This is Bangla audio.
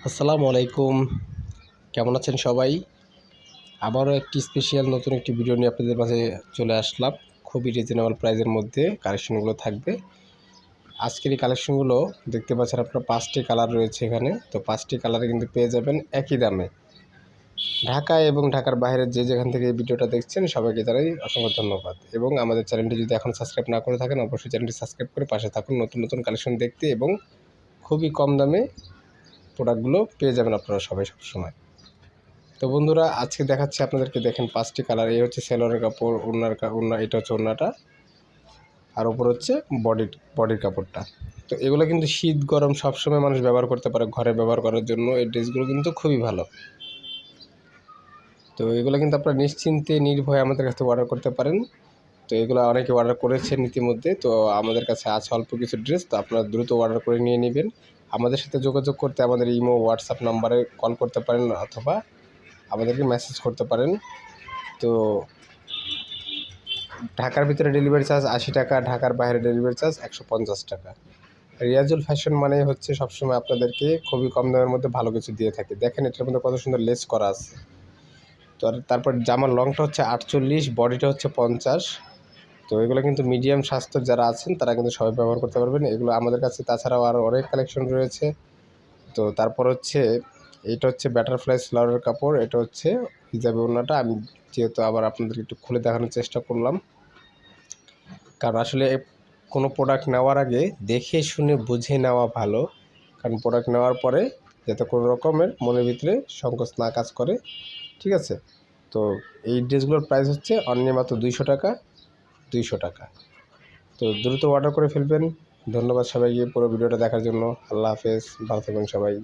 আসসালামু আলাইকুম। কেমন আছেন সবাই? আবারও একটি স্পেশাল নতুন একটি ভিডিও নিয়ে আপনাদের মাঝে চলে আসলাম। খুবই রিজনেবল প্রাইসের মধ্যে কালেকশনগুলো থাকবে। আজকের এই কালেকশনগুলো দেখতে পাচ্ছেন আপনারা 5টি কালার রয়েছে এখানে। তো 5টি কালারে কিন্তু পেয়ে যাবেন একই দামে। ঢাকায় এবং ঢাকার বাইরে যে যেখান থেকে এই ভিডিওটা দেখছেন সবাইকে জানাই অসংখ্য ধন্যবাদ। এবং আমাদের চ্যানেলটি যদি এখন সাবস্ক্রাইব না করে থাকেন অবশ্যই চ্যানেলটি সাবস্ক্রাইব করে পাশে থাকুন নতুন নতুন কালেকশন দেখতে এবং খুবই কম দামে প্রোডাক্টগুলো পেয়ে যাবেন আপনারা সবাই সবসময়। তো বন্ধুরা আজকে দেখাচ্ছি আপনাদেরকে, দেখেন 5টি কালার। এই হচ্ছে সেলোয়ারের কাপড়, ওড়না, এটা হচ্ছে ওড়নাটা, আর উপর হচ্ছে বডির কাপড়টা। তো এগুলো কিন্তু শীত গরম সবসময় মানুষ ব্যবহার করতে পারে, ঘরে ব্যবহার করার জন্য এই ড্রেসগুলো কিন্তু খুবই ভালো। তো এগুলো কিন্তু আপনারা নিশ্চিন্তে নির্ভয়ে আমাদের কাছে অর্ডার করতে পারেন। তো এগুলো অনেকে অর্ডার করেছেন ইতিমধ্যে। তো আমাদের কাছে আছে অল্প কিছু ড্রেস, তো আপনারা দ্রুত অর্ডার করে নিয়ে নেবেন। আমাদের সাথে যোগাযোগ করতে আমাদের ইমো হোয়াটসঅ্যাপ নাম্বারে কল করতে পারেন অথবা আমাদেরকে মেসেজ করতে পারেন। তো ঢাকার ভিতরে ডেলিভারি চার্জ 80 টাকা, ঢাকার বাইরে ডেলিভারি চার্জ 150 টাকা। রিয়াজুল ফ্যাশন মানে হচ্ছে সবসময় আপনাদেরকে খুবই কম দামের মধ্যে ভালো কিছু দিয়ে থাকে। দেখেন এটার মধ্যে কত সুন্দর লেস করা আছে। তো তারপর জামার লংটা হচ্ছে 48, বডিটা হচ্ছে 50। তো এগুলো কিন্তু মিডিয়াম স্বাস্থ্যের যারা আছেন তারা কিন্তু সবাই ব্যবহার করতে পারবেন এগুলো আমাদের কাছে। তাছাড়াও আরও অনেক কালেকশন রয়েছে। তো তারপর হচ্ছে এইটা হচ্ছে বাটারফ্লাই স্লাউডের কাপড়, এটা হচ্ছে হিজাবি ওড়নাটা। আমি যেহেতু আবার আপনাদেরকে একটু খুলে দেখানোর চেষ্টা করলাম, কারণ আসলে কোনো প্রোডাক্ট নেওয়ার আগে দেখে শুনে বুঝে নেওয়া ভালো। কারণ প্রোডাক্ট নেওয়ার পরে যাতে কোনো রকমের মনের ভিতরে সংকোচ না কাজ করে, ঠিক আছে? তো এই ড্রেসগুলোর প্রাইস হচ্ছে অনলি মাত্র 200 টাকা। 200 টাকা। তো দ্রুত অর্ডার করে ফেলবেন। ধন্যবাদ সবাইকে পুরো ভিডিওটা দেখার জন্য। আল্লাহ হাফেজ, ভালো থাকবেন সবাই।